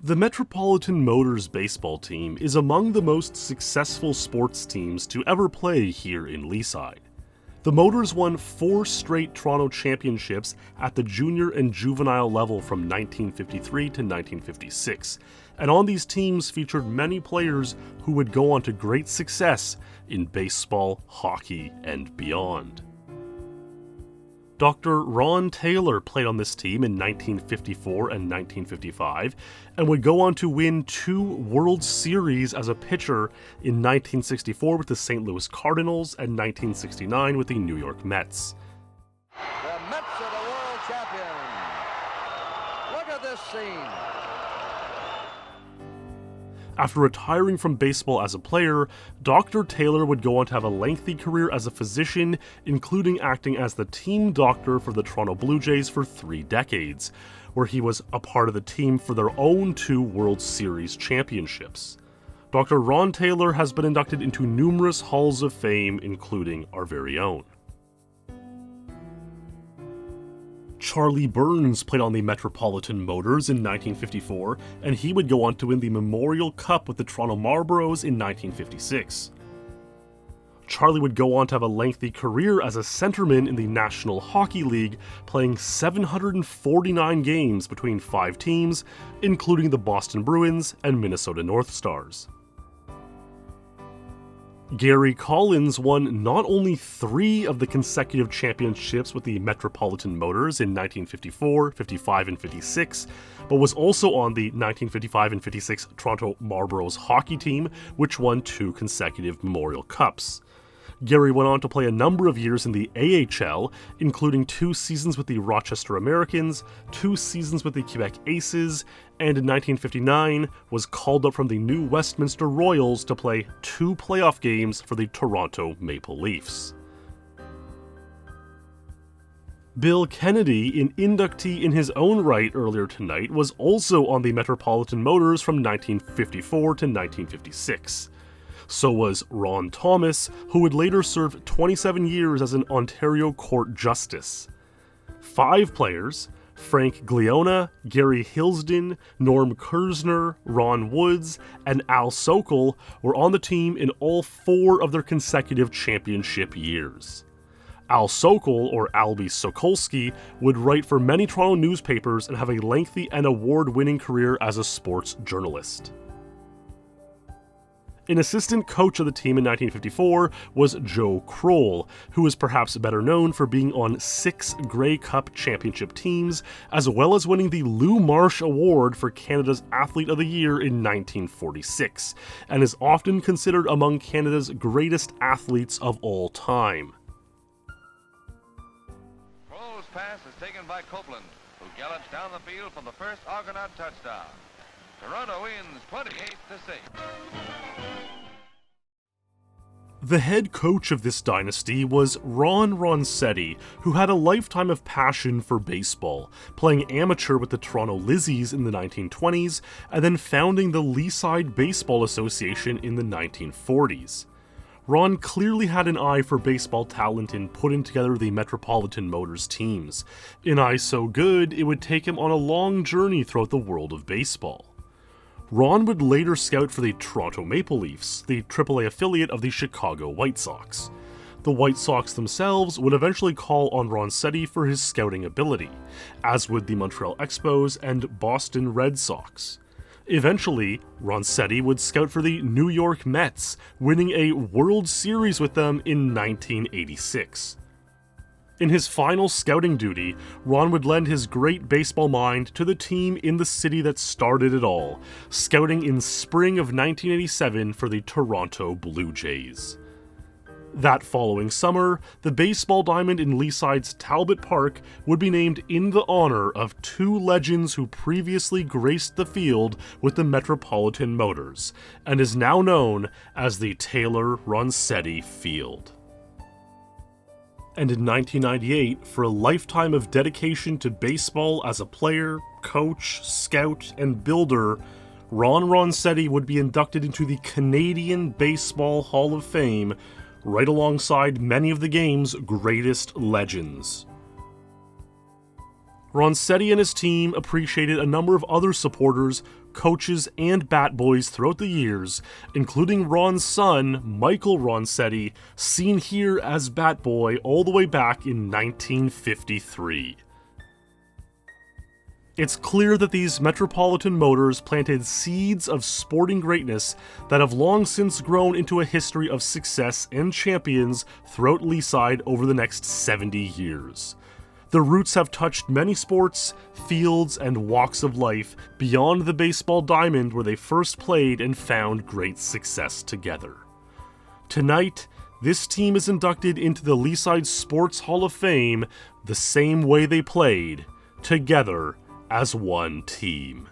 The Metropolitan Motors baseball team is among the most successful sports teams to ever play here in Leaside. The Motors won 4 straight Toronto championships at the junior and juvenile level from 1953 to 1956, and on these teams featured many players who would go on to great success in baseball, hockey, and beyond. Dr. Ron Taylor played on this team in 1954 and 1955 and would go on to win 2 World Series as a pitcher in 1964 with the St. Louis Cardinals and 1969 with the New York Mets. The Mets are the world champions. Look at this scene. After retiring from baseball as a player, Dr. Taylor would go on to have a lengthy career as a physician, including acting as the team doctor for the Toronto Blue Jays for 3 decades, where he was a part of the team for their own 2 World Series championships. Dr. Ron Taylor has been inducted into numerous halls of fame, including our very own. Charlie Burns played on the Metropolitan Motors in 1954, and he would go on to win the Memorial Cup with the Toronto Marlboros in 1956. Charlie would go on to have a lengthy career as a centerman in the National Hockey League, playing 749 games between 5 teams, including the Boston Bruins and Minnesota North Stars. Garry Collins won not only 3 of the consecutive championships with the Metropolitan Motors in 1954, 55, and 56, but was also on the 1955 and 56 Toronto Marlboros hockey team, which won 2 consecutive Memorial Cups. Garry went on to play a number of years in the AHL, including 2 seasons with the Rochester Americans, 2 seasons with the Quebec Aces, and in 1959 was called up from the new Westminster Royals to play 2 playoff games for the Toronto Maple Leafs. Bill Kennedy, an inductee in his own right earlier tonight, was also on the Metropolitan Motors from 1954 to 1956. So was Ron Thomas, who would later serve 27 years as an Ontario court justice. 5 players, Frank Gliona, Gary Hillsden, Norm Kersner, Ron Woods, and Al Sokol, were on the team in all 4 of their consecutive championship years. Al Sokol, or Albie Sokolski, would write for many Toronto newspapers and have a lengthy and award-winning career as a sports journalist. An assistant coach of the team in 1954 was Joe Krol, who is perhaps better known for being on 6 Grey Cup championship teams, as well as winning the Lou Marsh Award for Canada's Athlete of the Year in 1946, and is often considered among Canada's greatest athletes of all time. Krol's pass is taken by Copeland, who gallops down the field for the first Argonaut touchdown. Toronto wins 28-6. The head coach of this dynasty was Ron Roncetti, who had a lifetime of passion for baseball, playing amateur with the Toronto Lizzies in the 1920s, and then founding the Leaside Baseball Association in the 1940s. Ron clearly had an eye for baseball talent in putting together the Metropolitan Motors teams, an eye so good it would take him on a long journey throughout the world of baseball. Ron would later scout for the Toronto Maple Leafs, the AAA affiliate of the Chicago White Sox. The White Sox themselves would eventually call on Roncetti for his scouting ability, as would the Montreal Expos and Boston Red Sox. Eventually, Roncetti would scout for the New York Mets, winning a World Series with them in 1986. In his final scouting duty, Ron would lend his great baseball mind to the team in the city that started it all, scouting in spring of 1987 for the Toronto Blue Jays. That following summer, the baseball diamond in Leaside's Talbot Park would be named in the honor of 2 legends who previously graced the field with the Metropolitan Motors, and is now known as the Taylor-Roncetti Field. And in 1998, for a lifetime of dedication to baseball as a player, coach, scout, and builder, Ron Roncetti would be inducted into the Canadian Baseball Hall of Fame, right alongside many of the game's greatest legends. Roncetti and his team appreciated a number of other supporters, coaches and bat boys throughout the years, including Ron's son, Michael Roncetti, seen here as bat boy all the way back in 1953. It's clear that these Metropolitan Motors planted seeds of sporting greatness that have long since grown into a history of success and champions throughout Leaside over the next 70 years. Their roots have touched many sports, fields, and walks of life beyond the baseball diamond where they first played and found great success together. Tonight, this team is inducted into the Leaside Sports Hall of Fame the same way they played, together as one team.